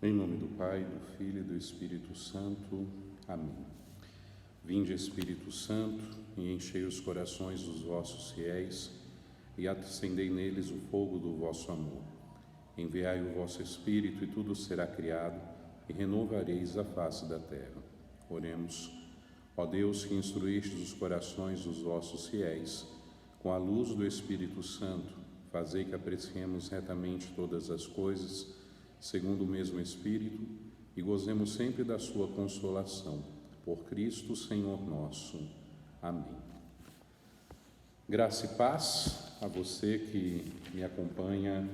Em nome do Pai, do Filho e do Espírito Santo. Amém. Vinde, Espírito Santo, e enchei os corações dos vossos fiéis, e acendei neles o fogo do vosso amor. Enviai o vosso Espírito, e tudo será criado, e renovareis a face da terra. Oremos. Ó Deus, que instruístes os corações dos vossos fiéis, com a luz do Espírito Santo, fazei que apreciemos retamente todas as coisas, segundo o mesmo Espírito, e gozemos sempre da sua consolação. Por Cristo, Senhor nosso. Amém. Graça e paz a você que me acompanha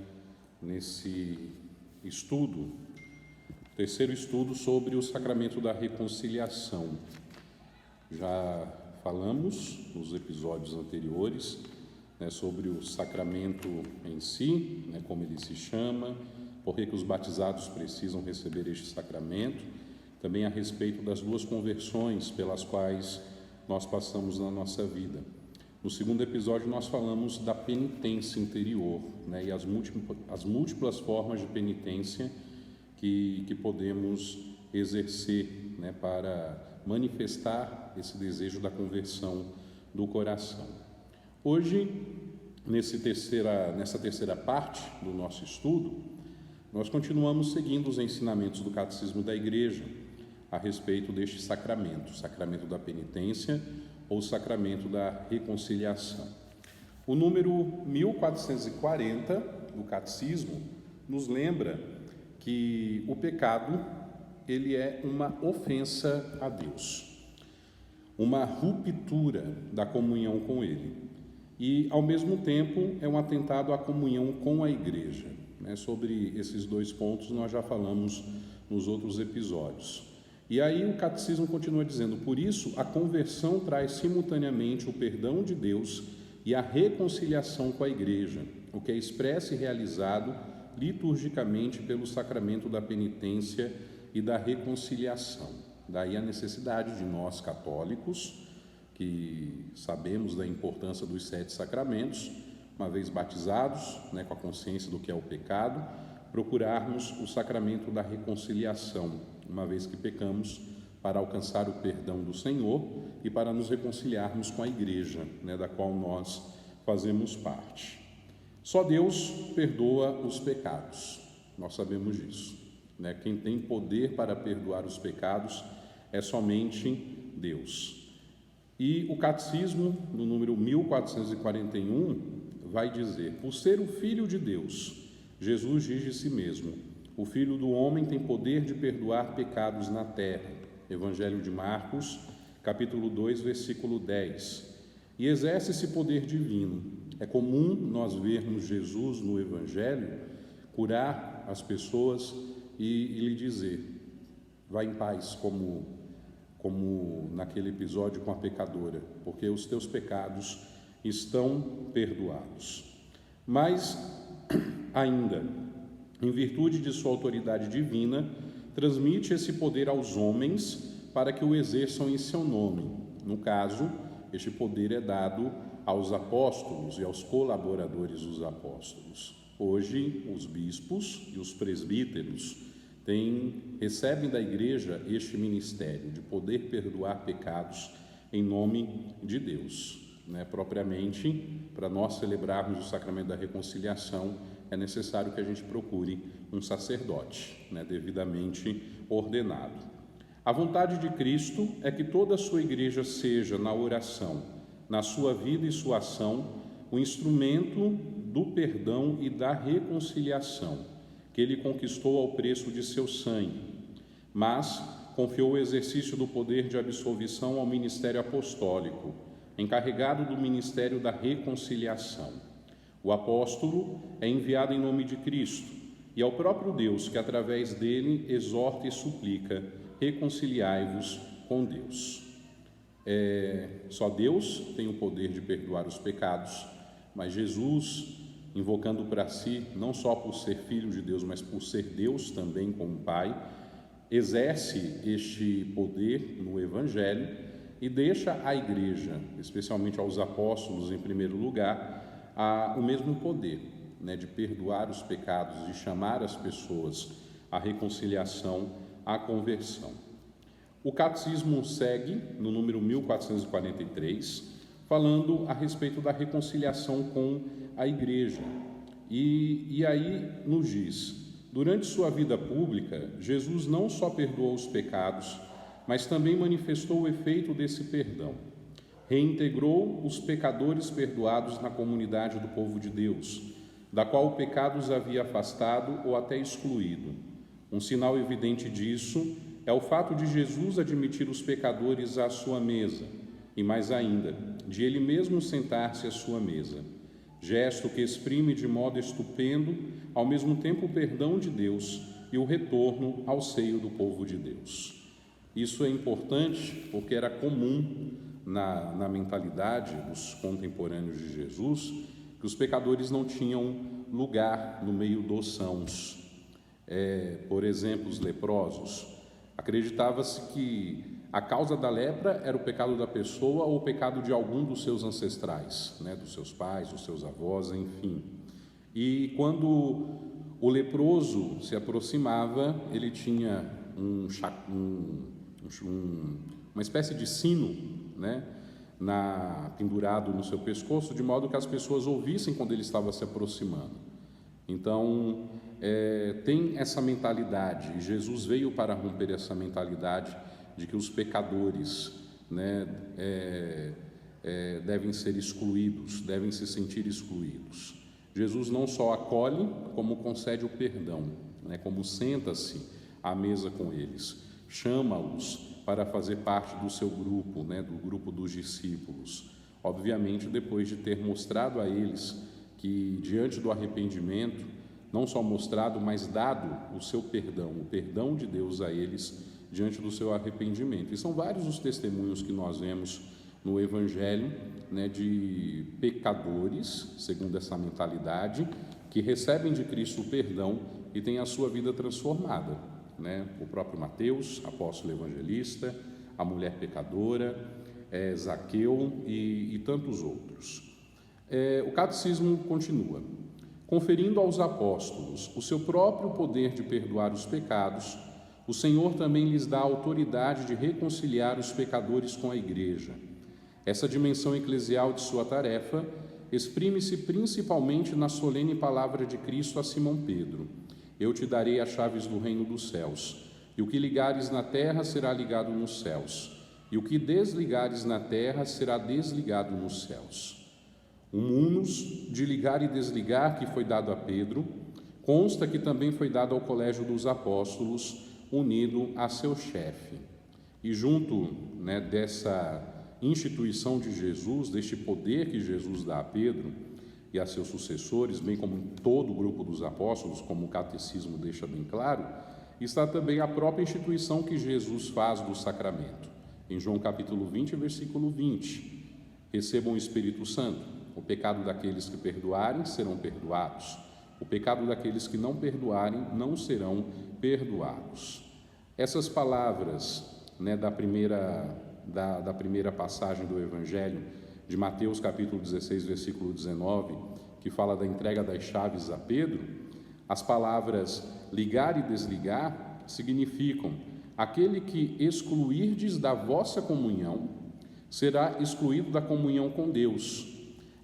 nesse estudo, terceiro estudo sobre o sacramento da reconciliação. Já falamos nos episódios anteriores, sobre o sacramento em si, como ele se chama, por que os batizados precisam receber este sacramento, também a respeito das duas conversões pelas quais nós passamos na nossa vida. No segundo episódio nós falamos da penitência interior, e as múltiplas formas de penitência que podemos exercer, para manifestar esse desejo da conversão do coração. Hoje, nessa terceira parte do nosso estudo, nós continuamos seguindo os ensinamentos do Catecismo da Igreja a respeito deste sacramento, o sacramento da penitência ou o sacramento da reconciliação. O número 1440 do Catecismo nos lembra que o pecado, ele é uma ofensa a Deus, uma ruptura da comunhão com Ele e, ao mesmo tempo, é um atentado à comunhão com a Igreja. Sobre esses dois pontos nós já falamos nos outros episódios. E aí o Catecismo continua dizendo: por isso a conversão traz simultaneamente o perdão de Deus e a reconciliação com a Igreja, o que é expresso e realizado liturgicamente pelo sacramento da penitência e da reconciliação. Daí a necessidade de nós católicos, que sabemos da importância dos 7 sacramentos, uma vez batizados, com a consciência do que é o pecado, procurarmos o sacramento da reconciliação, uma vez que pecamos, para alcançar o perdão do Senhor e para nos reconciliarmos com a Igreja, da qual nós fazemos parte. Só Deus perdoa os pecados, nós sabemos disso. Quem tem poder para perdoar os pecados é somente Deus. E o Catecismo, no número 1441, vai dizer: por ser o Filho de Deus, Jesus diz de si mesmo: o Filho do Homem tem poder de perdoar pecados na terra. Evangelho de Marcos, capítulo 2, versículo 10. E exerce esse poder divino. É comum nós vermos Jesus no Evangelho curar as pessoas e lhe dizer: vá em paz, como naquele episódio com a pecadora, porque os teus pecados estão perdoados. Mas, ainda, em virtude de sua autoridade divina, transmite esse poder aos homens para que o exerçam em seu nome. No caso, este poder é dado aos apóstolos e aos colaboradores dos apóstolos. Hoje, os bispos e os presbíteros recebem da Igreja este ministério de poder perdoar pecados em nome de Deus. Propriamente, para nós celebrarmos o sacramento da reconciliação, é necessário que a gente procure um sacerdote, devidamente ordenado. A vontade de Cristo é que toda a sua Igreja seja, na oração, na sua vida e sua ação, o instrumento do perdão e da reconciliação, que Ele conquistou ao preço de seu sangue, mas confiou o exercício do poder de absolvição ao ministério apostólico, encarregado do ministério da reconciliação. O apóstolo é enviado em nome de Cristo e ao próprio Deus, que através dele exorta e suplica: reconciliai-vos com Deus. Só Deus tem o poder de perdoar os pecados, mas Jesus, invocando para si, não só por ser Filho de Deus, mas por ser Deus também como Pai, exerce este poder no Evangelho e deixa à Igreja, especialmente aos apóstolos em primeiro lugar, o mesmo poder, de perdoar os pecados, de chamar as pessoas a reconciliação, a conversão. O catecismo segue, no número 1443, falando a respeito da reconciliação com a Igreja. E aí nos diz: durante sua vida pública, Jesus não só perdoou os pecados, mas também manifestou o efeito desse perdão. Reintegrou os pecadores perdoados na comunidade do povo de Deus, da qual o pecado os havia afastado ou até excluído. Um sinal evidente disso é o fato de Jesus admitir os pecadores à sua mesa, e mais ainda, de ele mesmo sentar-se à sua mesa. Gesto que exprime de modo estupendo, ao mesmo tempo, o perdão de Deus e o retorno ao seio do povo de Deus. Isso é importante porque era comum na mentalidade dos contemporâneos de Jesus que os pecadores não tinham lugar no meio dos sãos. Por exemplo, os leprosos. Acreditava-se que a causa da lepra era o pecado da pessoa ou o pecado de algum dos seus ancestrais, dos seus pais, dos seus avós, enfim. E quando o leproso se aproximava, ele tinha uma espécie de sino, pendurado no seu pescoço, de modo que as pessoas ouvissem quando ele estava se aproximando. Então, tem essa mentalidade, e Jesus veio para romper essa mentalidade de que os pecadores devem ser excluídos, devem se sentir excluídos. Jesus não só acolhe, como concede o perdão, como senta-se à mesa com eles, chama-os para fazer parte do seu grupo, do grupo dos discípulos. Obviamente, depois de ter mostrado a eles que, diante do arrependimento, não só mostrado, mas dado o seu perdão, o perdão de Deus a eles, diante do seu arrependimento. E são vários os testemunhos que nós vemos no Evangelho, de pecadores, segundo essa mentalidade, que recebem de Cristo o perdão e têm a sua vida transformada. O próprio Mateus, apóstolo evangelista, a mulher pecadora, Zaqueu e tantos outros. O catecismo continua: conferindo aos apóstolos o seu próprio poder de perdoar os pecados, o Senhor também lhes dá a autoridade de reconciliar os pecadores com a Igreja. Essa dimensão eclesial de sua tarefa exprime-se principalmente na solene palavra de Cristo a Simão Pedro: eu te darei as chaves do reino dos céus, e o que ligares na terra será ligado nos céus, e o que desligares na terra será desligado nos céus. Um unus de ligar e desligar que foi dado a Pedro, consta que também foi dado ao colégio dos apóstolos, unido a seu chefe. E junto dessa instituição de Jesus, deste poder que Jesus dá a Pedro e a seus sucessores, bem como em todo o grupo dos apóstolos, como o catecismo deixa bem claro, está também a própria instituição que Jesus faz do sacramento. Em João capítulo 20, versículo 20, recebam o Espírito Santo. O pecado daqueles que perdoarem serão perdoados. O pecado daqueles que não perdoarem não serão perdoados. Essas palavras da primeira passagem do Evangelho, de Mateus capítulo 16, versículo 19, que fala da entrega das chaves a Pedro, as palavras ligar e desligar significam: aquele que excluirdes da vossa comunhão será excluído da comunhão com Deus.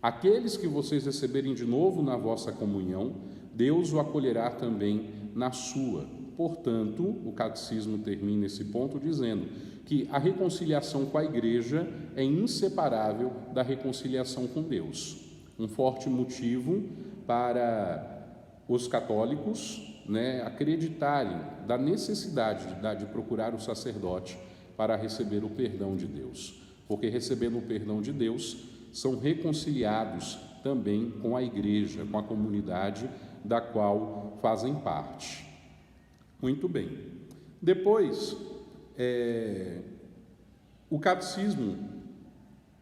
Aqueles que vocês receberem de novo na vossa comunhão, Deus o acolherá também na sua. Portanto, o catecismo termina esse ponto dizendo que a reconciliação com a Igreja é inseparável da reconciliação com Deus. Um forte motivo para os católicos acreditarem da necessidade de procurar o sacerdote para receber o perdão de Deus, porque recebendo o perdão de Deus, são reconciliados também com a Igreja, com a comunidade da qual fazem parte. Muito bem. Depois, o catecismo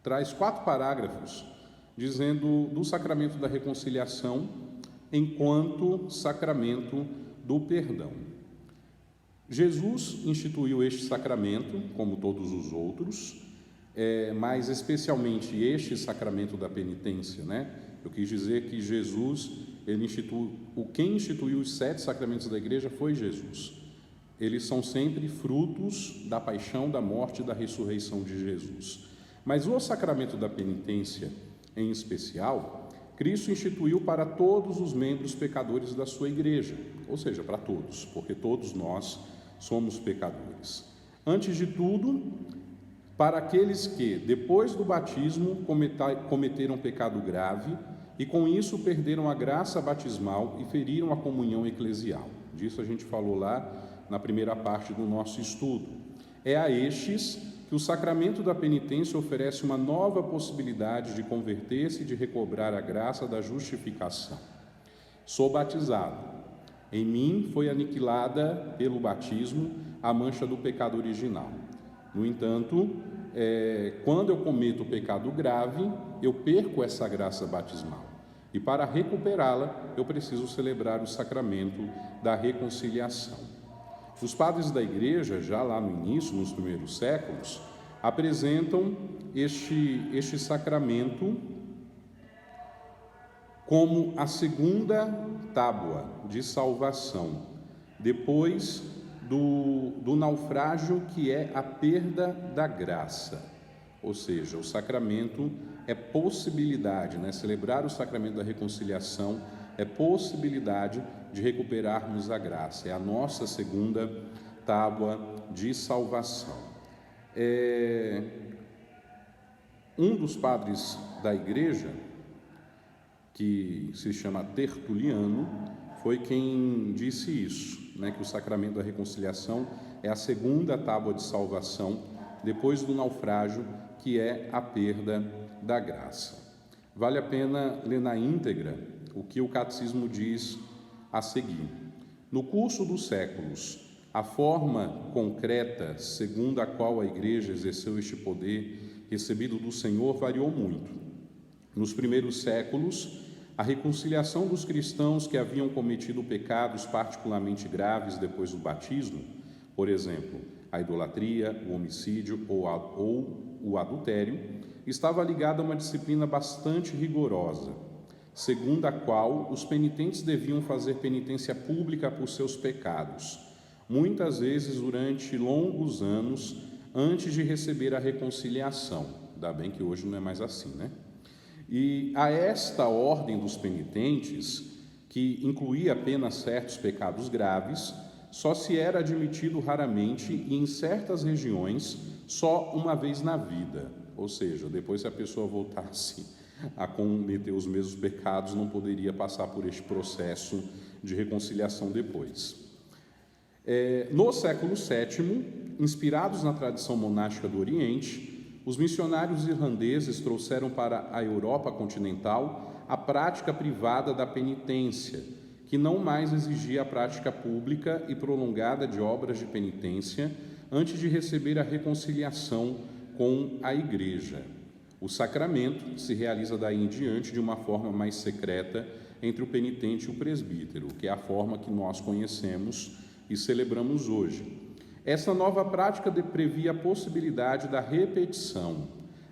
traz 4 parágrafos dizendo do sacramento da reconciliação enquanto sacramento do perdão. Jesus instituiu este sacramento, como todos os outros, mas especialmente este sacramento da penitência, Eu quis dizer que Jesus quem instituiu os 7 sacramentos da Igreja foi Jesus. Eles são sempre frutos da paixão, da morte e da ressurreição de Jesus. Mas o sacramento da penitência, em especial, Cristo instituiu para todos os membros pecadores da sua Igreja, ou seja, para todos, porque todos nós somos pecadores. Antes de tudo, para aqueles que, depois do batismo, cometeram pecado grave e com isso perderam a graça batismal e feriram a comunhão eclesial. Disso a gente falou lá na primeira parte do nosso estudo. É a estes que o sacramento da penitência oferece uma nova possibilidade de converter-se e de recobrar a graça da justificação. Sou batizado. Em mim foi aniquilada pelo batismo a mancha do pecado original. No entanto, quando eu cometo o pecado grave, eu perco essa graça batismal. E para recuperá-la, eu preciso celebrar o sacramento da reconciliação. Os padres da Igreja, já lá no início, nos primeiros séculos, apresentam este sacramento como a segunda tábua de salvação, depois do naufrágio, que é a perda da graça. Ou seja, o sacramento é possibilidade, celebrar o sacramento da reconciliação é possibilidade de recuperarmos a graça, é a nossa segunda tábua de salvação. Um dos padres da Igreja, que se chama Tertuliano, foi quem disse isso, que o sacramento da reconciliação é a segunda tábua de salvação, depois do naufrágio, que é a perda da graça. Vale a pena ler na íntegra o que o Catecismo diz a seguir. No curso dos séculos, a forma concreta segundo a qual a Igreja exerceu este poder recebido do Senhor variou muito. Nos primeiros séculos, a reconciliação dos cristãos que haviam cometido pecados particularmente graves depois do batismo, por exemplo, a idolatria, o homicídio ou o adultério, estava ligada a uma disciplina bastante rigorosa, segundo a qual os penitentes deviam fazer penitência pública por seus pecados, muitas vezes durante longos anos antes de receber a reconciliação. Ainda bem que hoje não é mais assim, E a esta ordem dos penitentes, que incluía apenas certos pecados graves, só se era admitido raramente e em certas regiões só uma vez na vida. Ou seja, depois, se a pessoa voltasse a cometer os mesmos pecados, não poderia passar por este processo de reconciliação depois. No século VII, inspirados na tradição monástica do Oriente, os missionários irlandeses trouxeram para a Europa continental a prática privada da penitência, que não mais exigia a prática pública e prolongada de obras de penitência antes de receber a reconciliação com a Igreja. O sacramento se realiza daí em diante de uma forma mais secreta entre o penitente e o presbítero, que é a forma que nós conhecemos e celebramos hoje. Essa nova prática previa a possibilidade da repetição,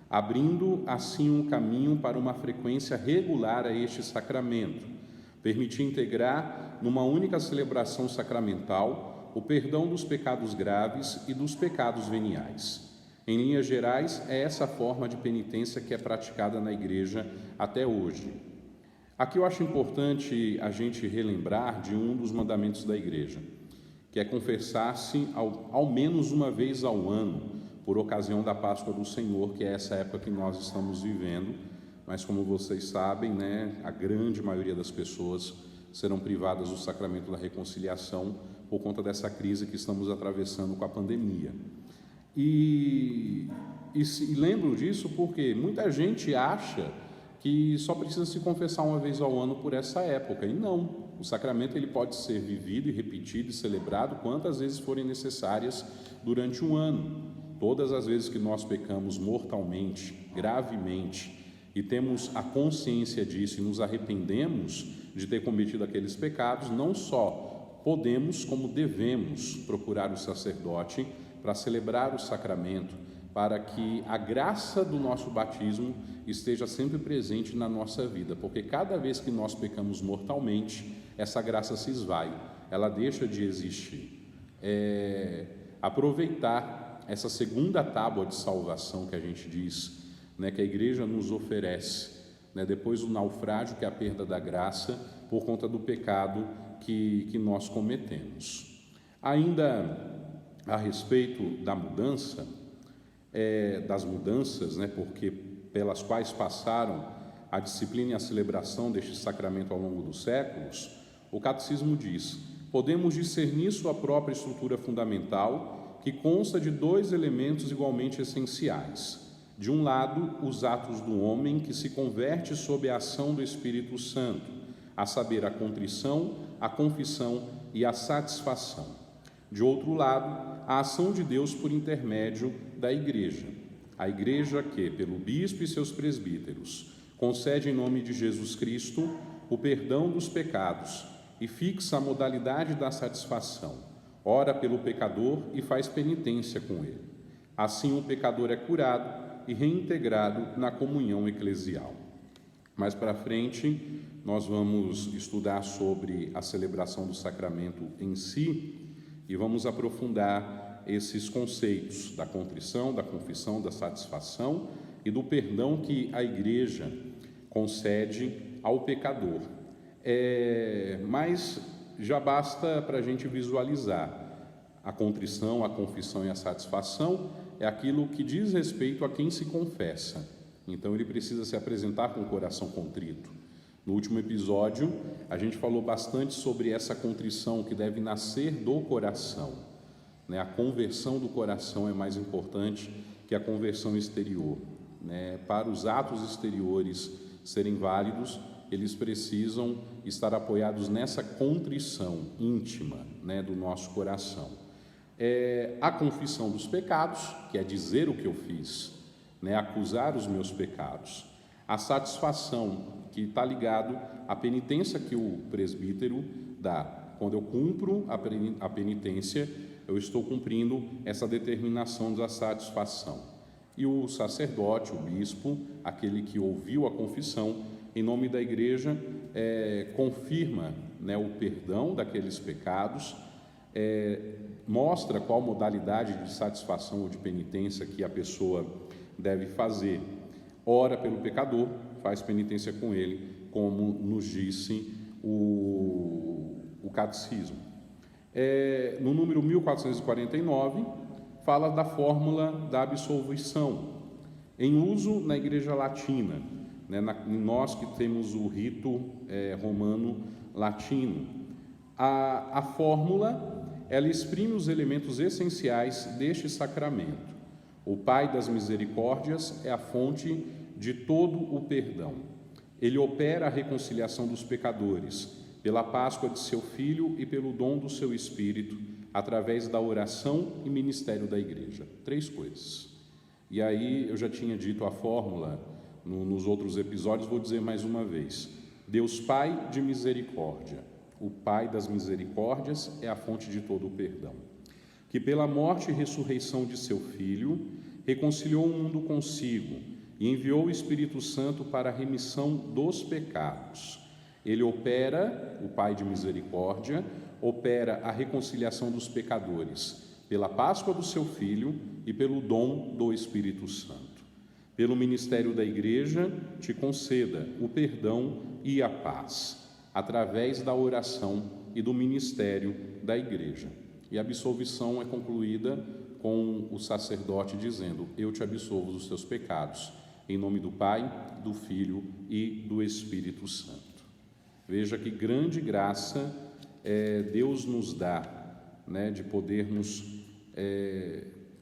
abrindo assim um caminho para uma frequência regular a este sacramento. Permitia integrar numa única celebração sacramental o perdão dos pecados graves e dos pecados veniais. Em linhas gerais, é essa forma de penitência que é praticada na Igreja até hoje. Aqui eu acho importante a gente relembrar de um dos mandamentos da Igreja, que é confessar-se ao menos uma vez ao ano, por ocasião da Páscoa do Senhor, que é essa época que nós estamos vivendo, mas como vocês sabem, a grande maioria das pessoas serão privadas do sacramento da reconciliação por conta dessa crise que estamos atravessando com a pandemia. E lembro disso porque muita gente acha que só precisa se confessar uma vez ao ano por essa época, e não. O sacramento ele pode ser vivido e repetido e celebrado quantas vezes forem necessárias durante um ano. Todas as vezes que nós pecamos mortalmente, gravemente, e temos a consciência disso e nos arrependemos de ter cometido aqueles pecados, não só podemos, como devemos procurar o sacerdote para celebrar o sacramento, para que a graça do nosso batismo esteja sempre presente na nossa vida, porque cada vez que nós pecamos mortalmente, essa graça se esvai, ela deixa de existir. Aproveitar essa segunda tábua de salvação que a gente diz, né, que a igreja nos oferece, né, depois do naufrágio, que é a perda da graça por conta do pecado que nós cometemos. Ainda a respeito da mudança, das mudanças, né, porque pelas quais passaram a disciplina e a celebração deste sacramento ao longo dos séculos, o catecismo diz: podemos discernir sua própria estrutura fundamental, que consta de dois elementos igualmente essenciais. De um lado, os atos do homem que se converte sob a ação do Espírito Santo, a saber, a contrição, a confissão e a satisfação. De outro lado, a ação de Deus por intermédio da Igreja. A Igreja que, pelo bispo e seus presbíteros, concede em nome de Jesus Cristo o perdão dos pecados e fixa a modalidade da satisfação, ora pelo pecador e faz penitência com ele. Assim o pecador é curado e reintegrado na comunhão eclesial. Mais para frente, nós vamos estudar sobre a celebração do sacramento em si e vamos aprofundar esses conceitos da contrição, da confissão, da satisfação e do perdão que a Igreja concede ao pecador. Mas já basta para a gente visualizar a contrição, a confissão e a satisfação é aquilo que diz respeito a quem se confessa. Então ele precisa se apresentar com o coração contrito. No último episódio, a gente falou bastante sobre essa contrição que deve nascer do coração, né? A conversão do coração é mais importante que a conversão exterior, né? Para os atos exteriores serem válidos, eles precisam estar apoiados nessa contrição íntima, né, do nosso coração. A confissão dos pecados, que é dizer o que eu fiz, né, acusar os meus pecados. A satisfação, que está ligado à penitência que o presbítero dá. Quando eu cumpro a penitência, eu estou cumprindo essa determinação da satisfação. E o sacerdote, o bispo, aquele que ouviu a confissão, em nome da Igreja, confirma, né, o perdão daqueles pecados, mostra qual modalidade de satisfação ou de penitência que a pessoa deve fazer. Ora pelo pecador, faz penitência com ele, como nos disse o catecismo. No número 1449, fala da fórmula da absolvição, em uso na Igreja Latina, né, nós que temos o rito romano latino. A fórmula, ela exprime os elementos essenciais deste sacramento. O Pai das Misericórdias é a fonte de todo o perdão. Ele opera a reconciliação dos pecadores pela Páscoa de seu Filho e pelo dom do seu Espírito, através da oração e ministério da Igreja. 3 coisas. E aí eu já tinha dito a fórmula nos outros episódios, vou dizer mais uma vez. Deus Pai de misericórdia, o Pai das misericórdias é a fonte de todo o perdão, que pela morte e ressurreição de seu Filho, reconciliou o mundo consigo e enviou o Espírito Santo para a remissão dos pecados. Ele opera, o Pai de misericórdia, opera a reconciliação dos pecadores pela Páscoa do seu Filho e pelo dom do Espírito Santo. Pelo ministério da Igreja, te conceda o perdão e a paz, através da oração e do ministério da Igreja. E a absolvição é concluída com o sacerdote dizendo: eu te absolvo dos teus pecados, em nome do Pai, do Filho e do Espírito Santo. Veja que grande graça Deus nos dá, né, de podermos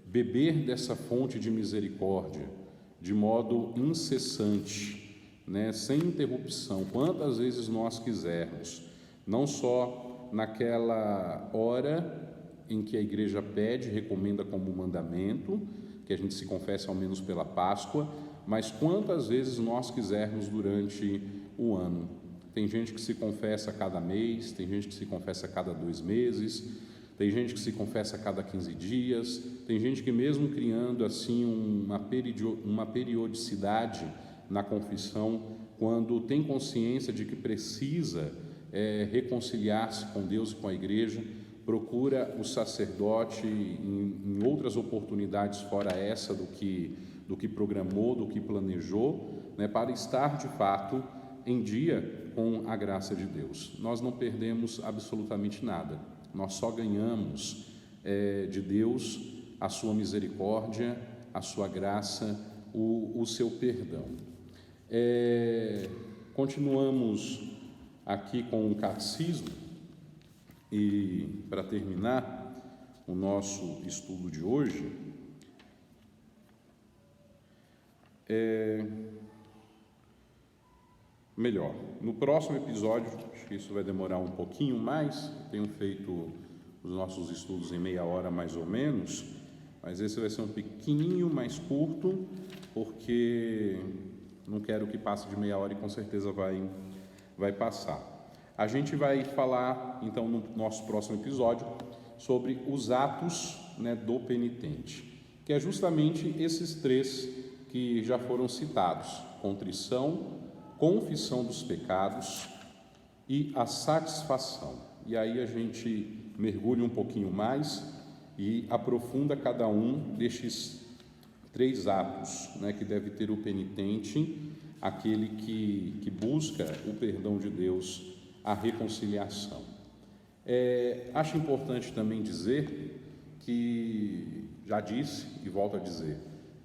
beber dessa fonte de misericórdia de modo incessante, né, sem interrupção, quantas vezes nós quisermos, não só naquela hora em que a Igreja pede, recomenda como mandamento, que a gente se confesse ao menos pela Páscoa, mas quantas vezes nós quisermos durante o ano. Tem gente que se confessa a cada mês, tem gente que se confessa a cada 2 meses, tem gente que se confessa a cada 15 dias, tem gente que mesmo criando assim uma periodicidade na confissão, quando tem consciência de que precisa reconciliar-se com Deus e com a igreja, procura o sacerdote em outras oportunidades fora essa do que programou, do que planejou, né, para estar de fato em dia com a graça de Deus. Nós não perdemos absolutamente nada, nós só ganhamos de Deus a sua misericórdia, a sua graça, o seu perdão. Continuamos aqui com o catecismo e, para terminar o nosso estudo de hoje, melhor, no próximo episódio, acho que isso vai demorar um pouquinho mais, tenho feito os nossos estudos em meia hora mais ou menos, mas esse vai ser um pouquinho mais curto, porque não quero que passe de meia hora e com certeza vai passar. A gente vai falar, então, no nosso próximo episódio, sobre os atos, né, do penitente, que é justamente esses 3 que já foram citados: contrição, confissão dos pecados e a satisfação. E aí a gente mergulha um pouquinho mais e aprofunda cada um destes 3 atos, né, que deve ter o penitente, aquele que busca o perdão de Deus, a reconciliação. Acho importante também dizer que, já disse e volto a dizer,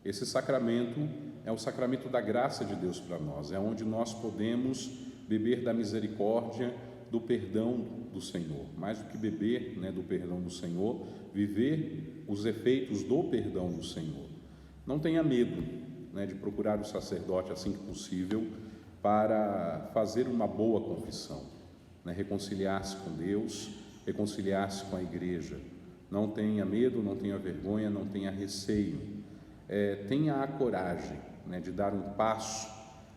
esse sacramento é o sacramento da graça de Deus para nós, é onde nós podemos beber da misericórdia, do perdão do Senhor. Mais do que beber, né, do perdão do Senhor, viver os efeitos do perdão do Senhor. Não tenha medo, né, de procurar o sacerdote assim que possível para fazer uma boa confissão, né, reconciliar-se com Deus, reconciliar-se com a igreja. Não tenha medo, não tenha vergonha, não tenha receio. Tenha a coragem, né, de dar um passo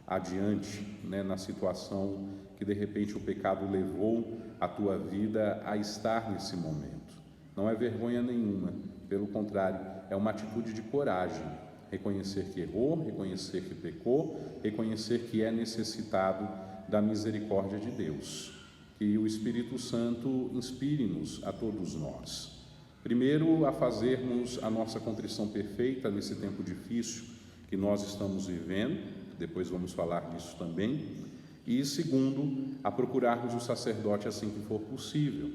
adiante, né, na situação que de repente o pecado levou a tua vida a estar nesse momento. Não é vergonha nenhuma, pelo contrário, é uma atitude de coragem, reconhecer que errou, reconhecer que pecou, reconhecer que é necessitado da misericórdia de Deus. Que o Espírito Santo inspire-nos a todos nós. Primeiro, a fazermos a nossa contrição perfeita nesse tempo difícil que nós estamos vivendo, depois vamos falar disso também. E segundo, a procurarmos o sacerdote assim que for possível,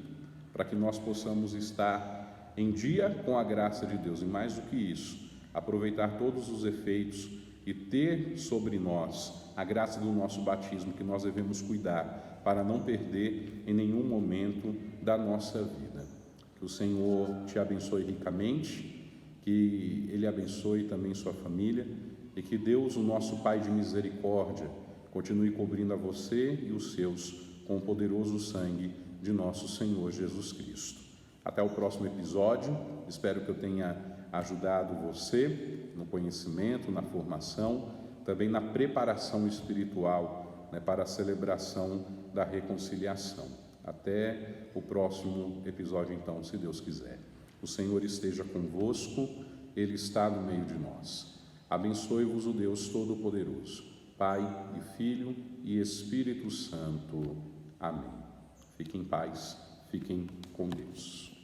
para que nós possamos estar em dia com a graça de Deus. E mais do que isso, aproveitar todos os efeitos e ter sobre nós a graça do nosso batismo, que nós devemos cuidar para não perder em nenhum momento da nossa vida. Que o Senhor te abençoe ricamente, que Ele abençoe também sua família e que Deus, o nosso Pai de misericórdia, continue cobrindo a você e os seus com o poderoso sangue de nosso Senhor Jesus Cristo. Até o próximo episódio, espero que eu tenha ajudado você no conhecimento, na formação, também na preparação espiritual, né, para a celebração da reconciliação. Até o próximo episódio, então, se Deus quiser. O Senhor esteja convosco, Ele está no meio de nós. Abençoe-vos o Deus Todo-Poderoso, Pai e Filho e Espírito Santo. Amém. Fiquem em paz, fiquem com Deus.